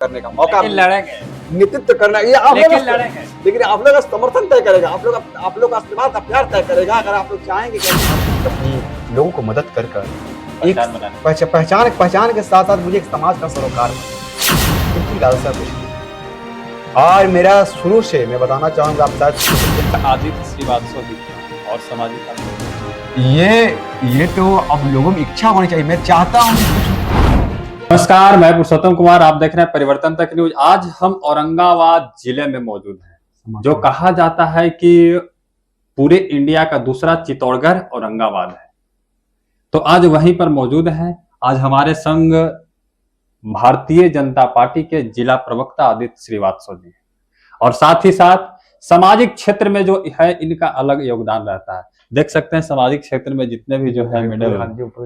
करने का मौका, लड़ेंगे, नेतृत्व करना, ये आप लोग लड़ेंगे। लेकिन आप लोग का समर्थन तय करेगा, आप लोग का आशीर्वाद का प्यार तय करेगा। अगर आप लोग चाहेंगे कि अपनी लोगों को मदद कर एक पहचान के साथ साथ मुझे एक समाज का सरोकार इनकी लालसा कुछ नहीं। और मेरा शुरू से मैं बताना चाहूंगा आप शायद आदित्य श्रीवास्तव और सामाजिक ये तो अब लोगों में इच्छा होनी चाहिए। मैं चाहता हूँ। नमस्कार, मैं पुरुषोत्तम कुमार, आप देख रहे हैं परिवर्तन तक न्यूज। आज हम औरंगाबाद जिले में मौजूद हैं। जो कहा जाता है कि पूरे इंडिया का दूसरा चित्तौड़गढ़ औरंगाबाद है, तो आज वहीं पर मौजूद हैं। आज हमारे संग भारतीय जनता पार्टी के जिला प्रवक्ता आदित्य श्रीवास्तव जी और साथ ही साथ सामाजिक क्षेत्र में जो है इनका अलग योगदान रहता है। देख सकते हैं सामाजिक क्षेत्र में जितने भी जो है मेडल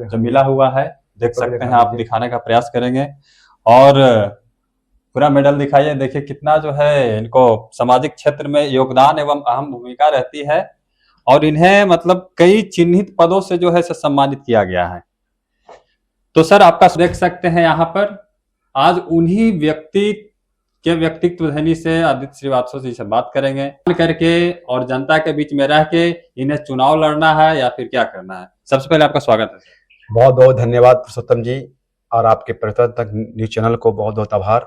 जो मिला हुआ है, देख सकते हैं, आप दिखाने का प्रयास करेंगे और पूरा मेडल दिखाइए। देखिए कितना जो है इनको सामाजिक क्षेत्र में योगदान एवं अहम भूमिका रहती है और इन्हें मतलब कई चिन्हित पदों से जो है सम्मानित किया गया है। तो सर, आपका देख सकते हैं यहाँ पर आज उन्हीं व्यक्ति के व्यक्तित्व धनी से आदित्य श्रीवास्तव जी से बात करेंगे करके और जनता के बीच में रह के इन्हें चुनाव लड़ना है या फिर क्या करना है। सबसे पहले आपका स्वागत है। बहुत बहुत धन्यवाद पुरुषोत्तम जी और आपके परिवर्तन तक न्यूज चैनल को बहुत बहुत आभार।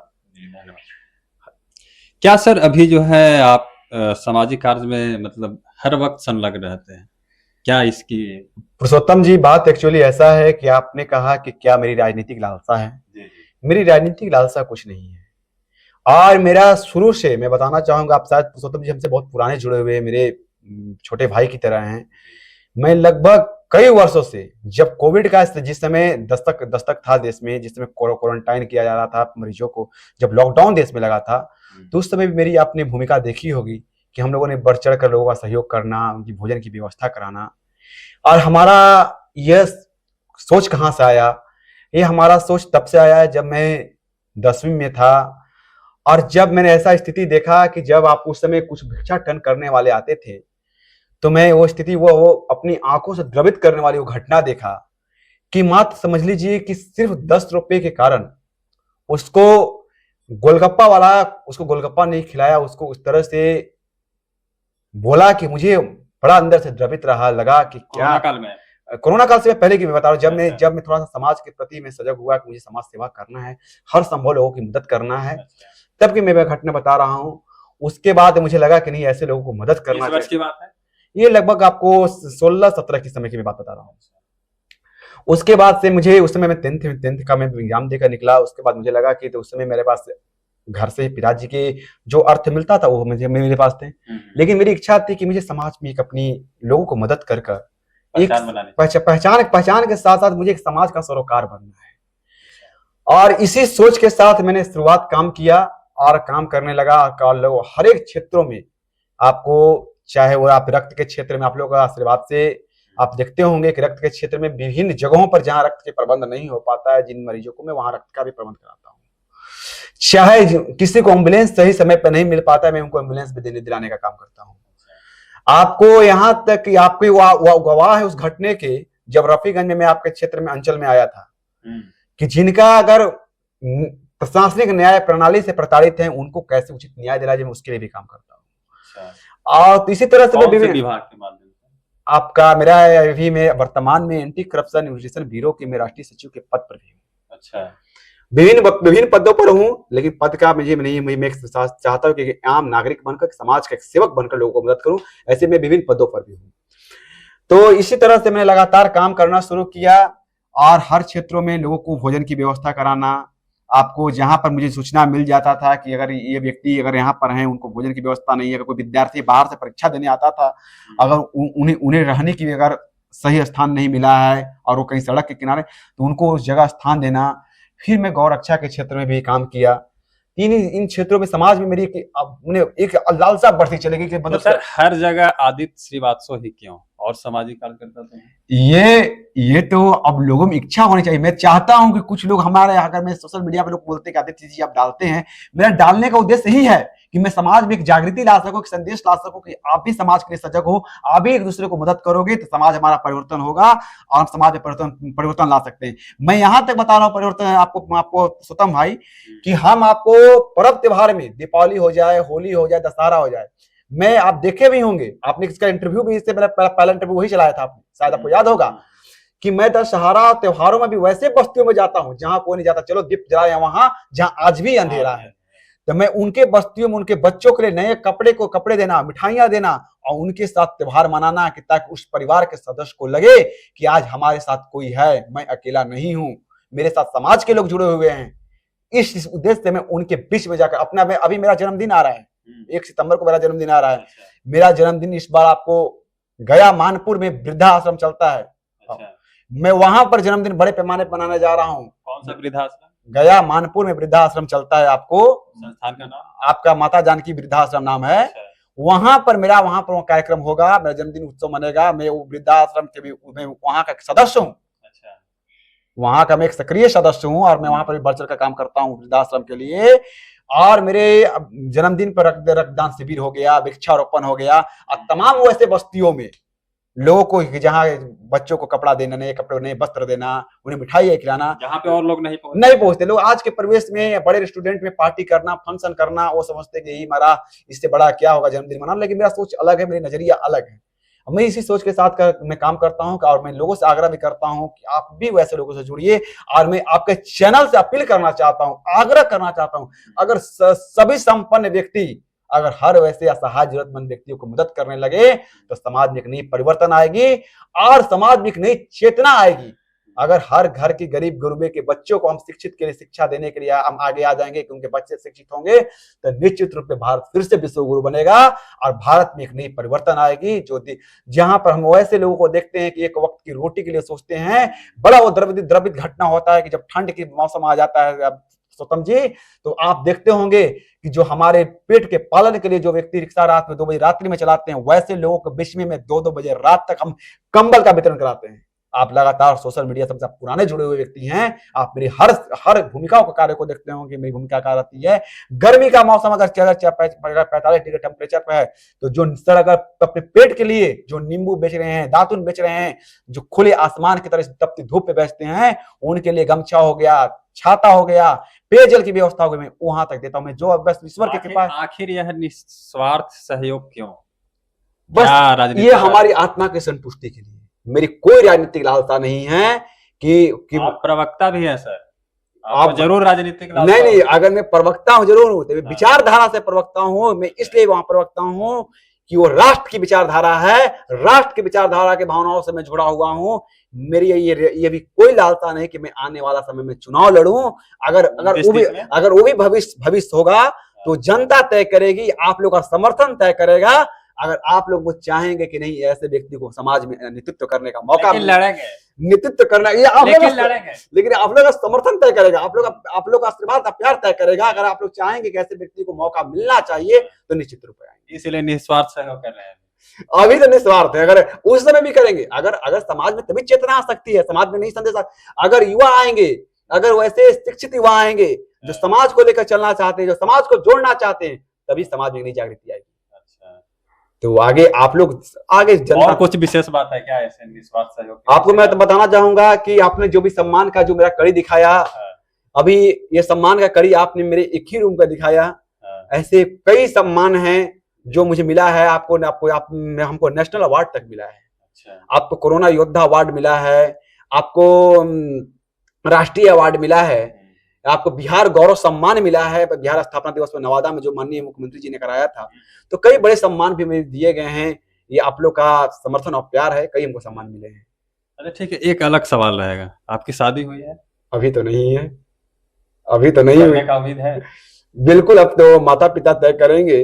क्या सर अभी जो है आप सामाजिक कार्य में मतलब हर वक्त संलग्न रहते हैं, क्या इसकी? पुरुषोत्तम जी, बात एक्चुअली ऐसा है कि आपने कहा कि क्या मेरी राजनीतिक लालसा है। मेरी राजनीतिक लालसा कुछ नहीं है और मेरा शुरू से मैं बताना चाहूंगा, आप शायद पुरुषोत्तम जी हमसे बहुत पुराने जुड़े हुए मेरे छोटे भाई की तरह हैं। मैं लगभग कई वर्षों से, जब कोविड का जिस समय दस्तक था देश में, जिस समय क्वारंटाइन किया जा रहा था मरीजों को, जब लॉकडाउन देश में लगा था, तो उस समय भी मेरी आपने भूमिका देखी होगी कि हम लोगों ने बढ़ चढ़ कर लोगों का सहयोग करना, उनकी भोजन की व्यवस्था कराना। और हमारा यह सोच कहाँ से आया? ये हमारा सोच तब से आया है जब मैं 10वीं में था और जब मैंने ऐसा स्थिति देखा कि जब आप उस समय कुछ भिक्षाटन करने वाले आते थे, तो मैं वो स्थिति वो अपनी आंखों से द्रवित करने वाली वो घटना देखा कि मात्र समझ लीजिए कि सिर्फ 10 रुपए के कारण उसको गोलगप्पा वाला उसको गोलगप्पा नहीं खिलाया, उसको उस तरह से बोला कि मुझे बड़ा अंदर से द्रवित रहा, लगा कि क्या कोरोना काल से पहले की मैं बता रहा हूँ, जब मैं थोड़ा सा समाज के प्रति में सजग हुआ कि मुझे समाज सेवा करना है, हर संभव लोगों की मदद करना है, तब की मैं घटना बता रहा हूँ। उसके बाद मुझे लगा कि नहीं, ऐसे लोगों को मदद करना चाहिए। की बात है ये, लगभग आपको 16-17 की समय की मैं बात बता रहा हूँ। उसके बाद से मुझे उस समय मैं 10th का मैं एग्जाम देकर निकला। उसके बाद मुझे लगा कि तो उस समय मेरे पास घर से पिताजी के जो अर्थ मिलता था वो मुझे मेरे पास थे, लेकिन मेरी इच्छा थी कि मुझे समाज में एक अपनी लोगों को मदद कर एक पहचान के साथ साथ मुझे एक समाज का सरोकार बनना है। और इसी सोच के साथ मैंने शुरुआत काम किया और काम करने लगा। लोग हर एक क्षेत्रों में आपको, चाहे वो आप रक्त के क्षेत्र में, आप लोगों का आशीर्वाद से आप देखते होंगे कि रक्त के क्षेत्र में विभिन्न जगहों पर जहां रक्त के प्रबंध नहीं हो पाता है, जिन मरीजों को मैं वहां रक्त का भी प्रबंध कराता हूँ। चाहे किसी को एम्बुलेंस सही समय पर नहीं मिल पाता है, मैं उनको एम्बुलेंस भी दिलाने का काम करता हूँ। आपको यहाँ तक कि आपकी गवाह है उस घटने के, जब रफीगंज में मैं आपके क्षेत्र में अंचल में आया था, कि जिनका अगर प्रशासनिक न्याय प्रणाली से प्रताड़ित है, उनको कैसे उचित न्याय दिलाया जाए, उसके लिए भी काम करता हूँ। और इसी तरह से विभाग के माध्यम से आपका मेरा अभी मैं वर्तमान में एंटी करप्शन इन्वेस्टिगेशन ब्यूरो के मैं राष्ट्रीय सचिव के पद पर भी हूँ। अच्छा, विभिन्न पदों पर हूँ, लेकिन पद का मुझे नहीं, मैं चाहता हूँ कि आम नागरिक बनकर, समाज का एक सेवक बनकर लोगों को मदद करूं। ऐसे में विभिन्न पदों पर भी हूँ। तो इसी तरह से मैंने लगातार काम करना शुरू किया और हर क्षेत्रों में लोगों को भोजन की व्यवस्था कराना। आपको जहां पर मुझे सूचना मिल जाता था कि अगर ये व्यक्ति अगर यहाँ पर हैं, उनको भोजन की व्यवस्था नहीं है, अगर कोई विद्यार्थी बाहर से परीक्षा देने आता था, अगर उन्हें रहने की अगर सही स्थान नहीं मिला है और वो कहीं सड़क के किनारे, तो उनको उस जगह स्थान देना। फिर मैं गौ रक्षा के क्षेत्र में भी काम किया। इन क्षेत्रों में समाज में मेरी एक लालसा बढ़ती चलेगी कि मतलब तो सर हर जगह आदित्य श्रीवास्तव ही क्यों, और सामाजिक कार्यकर्ता तो हैं। ये तो अब लोगों में इच्छा होनी चाहिए। मैं चाहता हूं कि कुछ लोग हमारे, अगर मैं सोशल मीडिया पे लोग बोलते कि आदित्य जी आप डालते हैं, मेरा डालने का उद्देश्य यही है कि मैं समाज में एक जागृति ला सकूं, एक संदेश ला सकूं कि आप भी समाज के लिए सजग हो, आप भी एक दूसरे को मदद करोगे तो समाज हमारा परिवर्तन होगा और हम समाज में परिवर्तन ला सकते हैं। मैं यहां तक बता रहा हूं परिवर्तन है आपको पुरुषोत्तम भाई, कि हम आपको पर्व त्योहार में, दीपावली हो जाए, होली हो जाए, दशहरा हो जाए, मैं आप देखे भी होंगे, आपने इसका इंटरव्यू भी, इससे पहला इंटरव्यू वही चलाया था आपने, शायद आपको याद होगा कि मैं दशहरा त्योहारों में भी वैसे बस्तियों में जाता हूं जहां कोई नहीं जाता, चलो दीप जलाए वहां जहां आज भी अंधेरा है, तो मैं उनके बस्तियों में उनके बच्चों के लिए नए कपड़े देना, मिठाइयां देना और उनके साथ त्योहार मनाना, कि ताकि उस परिवार के सदस्य को लगे कि आज हमारे साथ कोई है, मैं अकेला नहीं हूं, मेरे साथ समाज के लोग जुड़े हुए हैं। इस उद्देश्य से मैं उनके बीच में जाकर अपना, अभी मेरा जन्मदिन आ रहा है, 1 सितंबर को मेरा जन्मदिन आ रहा है। मेरा जन्मदिन इस बार आपको गया मानपुर में वृद्धाश्रम चलता है, मैं वहां पर जन्मदिन बड़े पैमाने पर मनाने जा रहा हूँ। कौन सा वृद्धाश्रम? गया मानपुर में वृद्धाश्रम चलता है, आपको संस्थान का नाम? आपका माता जानकी वृद्धाश्रम नाम है। वहां पर वो कार्यक्रम होगा, मेरा जन्मदिन उत्सव मनेगा। मैं वो वृद्धाश्रम के भी, मैं वहां का सदस्य हूँ, वहां का मैं एक सक्रिय सदस्य हूँ और मैं वहां पर बढ़ चढ़ का काम करता हूँ वृद्धाश्रम के लिए। और मेरे जन्मदिन पर रक्तदान शिविर हो गया, वृक्षारोपण हो गया, और तमाम वैसे बस्तियों में लोगों को, जहां बच्चों को कपड़ा देना, नए कपड़े, नए वस्त्र देना, उन्हें मिठाई खिलाना, जहां पे और लोग नहीं पहुंचते। लोग आज के परिवेश में बड़े रेस्टोरेंट में पार्टी करना, फंक्शन करना, वो समझते कि यही हमारा, इससे बड़ा क्या होगा जन्मदिन मनाना, लेकिन मेरा सोच अलग है, मेरी नजरिया अलग है। मैं इसी सोच के साथ मैं काम करता हूं और मैं लोगों से आग्रह भी करता हूं कि आप भी वैसे लोगों से जुड़िए। और मैं आपके चैनल से अपील करना चाहता हूं, आग्रह करना चाहता हूं, अगर सभी संपन्न व्यक्ति अगर हर वैसे असहाय जरूरतमंद व्यक्तियों को मदद करने लगे तो समाज में एक नई परिवर्तन आएगी और समाज में एक नई चेतना आएगी। अगर हर घर के गरीब गुरबे के बच्चों को हम शिक्षित के लिए, शिक्षा देने के लिए हम आगे आ जाएंगे कि उनके बच्चे शिक्षित होंगे, तो निश्चित रूप से भारत फिर से विश्व गुरु बनेगा और भारत में एक नई परिवर्तन आएगी। जो जहां पर हम वैसे लोगों को देखते हैं कि एक वक्त की रोटी के लिए सोचते हैं, बड़ा वो द्रवित घटना होता है कि जब ठंड की मौसम आ जाता है पुरुषोत्तम जी, तो आप देखते होंगे कि जो हमारे पेट के पालन के लिए जो व्यक्ति रिक्शा रात में 2 बजे रात्रि में चलाते हैं, वैसे लोगों के बीच में 2-2 बजे रात तक हम कंबल का वितरण कराते हैं। आप लगातार सोशल मीडिया सबसे पुराने जुड़े हुए व्यक्ति हैं, आप मेरी हर भूमिकाओं का कार्य को देखते होंगे। मेरी भूमिका क्या रहती है, गर्मी का मौसम अगर 45 डिग्री टेम्परेचर पे है, तो जो सर अगर अपने पेट के लिए जो नींबू बेच रहे हैं, दातुन बेच रहे हैं, जो खुले आसमान की तरह तपती धूप पे बेचते हैं, उनके लिए गमछा हो गया, छाता हो गया, पेयजल की व्यवस्था हो गई, मैं वहां तक देता हूं। मैं जो बस ईश्वर की कृपा। आखिर यह निस्वार्थ सहयोग क्यों? बस ये हमारी आत्मा की संतुष्टि के लिए, मेरी कोई राजनीतिक लालसा नहीं है कि आप प्रवक्ता भी हैं सर, आप जरूर राजनीतिक लालसा। नहीं, अगर मैं प्रवक्ता हूं जरूर हूं, तो विचारधारा से प्रवक्ता हूं। मैं इसलिए वहां प्रवक्ता हूं कि वो राष्ट्र की विचारधारा है, राष्ट्र की विचारधारा के भावनाओं से मैं जुड़ा हुआ हूं। मेरी ये भी कोई लालसा नहीं कि मैं आने वाला समय में चुनाव लड़ूं। अगर वो भी भविष्य होगा तो जनता तय करेगी, आप लोग का समर्थन तय करेगा। अगर आप लोग वो चाहेंगे कि नहीं ऐसे व्यक्ति को समाज में नेतृत्व करने का मौका, लड़ेंगे, नेतृत्व करना, ये आप लोग लड़ेंगे, लेकिन आप लोग का समर्थन तय करेगा, आप लोग का आशीर्वाद का प्यार तय करेगा। अगर आप लोग चाहेंगे कि ऐसे व्यक्ति को मौका मिलना चाहिए तो निश्चित रूप से आएंगे। इसलिए निस्वार्थ सहयोग कर रहे हैं। अभी तो निस्वार्थ है, अगर उस समय भी करेंगे, अगर समाज में तभी चेतना आ सकती है, समाज में नहीं संदेश। अगर युवा आएंगे, अगर वैसे शिक्षित युवा आएंगे जो समाज को लेकर चलना चाहते हैं, जो समाज को जोड़ना चाहते हैं, तभी समाज में नई जागृति आएगी। तो आगे आप लोग और कुछ विशेष बात है क्या ऐसे निस्वार्थ सहयोग? आपको मैं तो बताना चाहूंगा कि आपने जो भी सम्मान का जो मेरा कड़ी दिखाया, अभी ये सम्मान का कड़ी आपने मेरे एक ही रूम का दिखाया। ऐसे कई सम्मान हैं जो मुझे मिला है। हमको नेशनल अवार्ड तक मिला है। आपको कोरोना योद्धा अवार्ड मिला है, आपको राष्ट्रीय अवार्ड मिला है, आपको बिहार गौरव सम्मान मिला है। बिहार स्थापना दिवस में नवादा में जो माननीय मुख्यमंत्री जी ने कराया था, तो कई बड़े सम्मान भी मुझे दिए गए हैं। ये आप लोग का समर्थन और प्यार है, कई हमको सम्मान मिले हैं। अरे ठीक है, एक अलग सवाल रहेगा, आपकी शादी हुई है? अभी तो नहीं है, अभी तो नहीं हुई। का उम्मीद है? बिल्कुल, अब तो माता पिता तय करेंगे,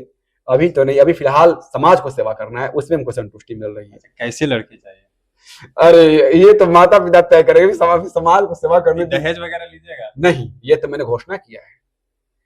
अभी तो नहीं। अभी फिलहाल समाज को सेवा करना है, उसमें हमको संतुष्टि मिल रही है। कैसी लड़की चाहिए? अरे ये तो माता पिता तय करेंगे, समाज को सेवा करने। दहेज वगैरह लीजिएगा? नहीं, ये तो मैंने घोषणा किया है,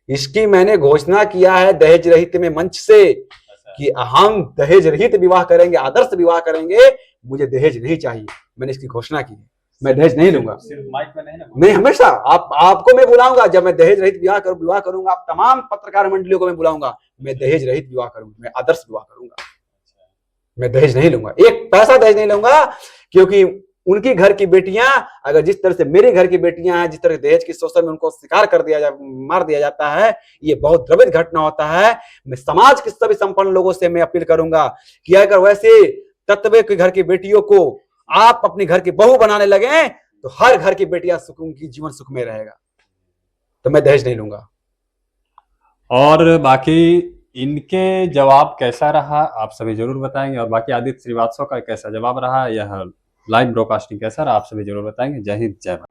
इसकी मैंने घोषणा किया है दहेज रहित में मंच से कि हम दहेज रहित विवाह करेंगे, आदर्श विवाह करेंगे। मुझे दहेज नहीं चाहिए, मैंने इसकी घोषणा की है, मैं दहेज नहीं लूंगा। सिर्फ माइक में नहीं ना? मैं हमेशा आपको मैं बुलाऊंगा, जब मैं दहेज रहित विवाह करूंगा, आप तमाम पत्रकार मंडलियों को मैं बुलाऊंगा, मैं दहेज रहित विवाह करूंगा, मैं आदर्श विवाह करूंगा, मैं दहेज नहीं लूंगा, एक पैसा दहेज नहीं लूंगा। क्योंकि उनकी घर की बेटियां अगर जिस तरह से मेरे घर की बेटियां हैं, जिस तरह दहेज की शोषण में उनको शिकार कर दिया मार दिया जाता है, ये बहुत द्रवित घटना होता है। मैं समाज के सभी संपन्न लोगों से मैं अपील करूंगा कि अगर वैसे तत्व के घर की बेटियों को आप अपने घर की बहू बनाने लगे तो हर घर की बेटियां सुख, उनकी जीवन सुख में रहेगा। तो मैं दहेज नहीं लूंगा। और बाकी इनके जवाब कैसा रहा आप सभी जरूर बताएंगे, और बाकी आदित्य श्रीवास्तव का कैसा जवाब रहा, यह लाइव ब्रॉडकास्टिंग कैसा रहा आप सभी जरूर बताएंगे। जय हिंद, जय भारत।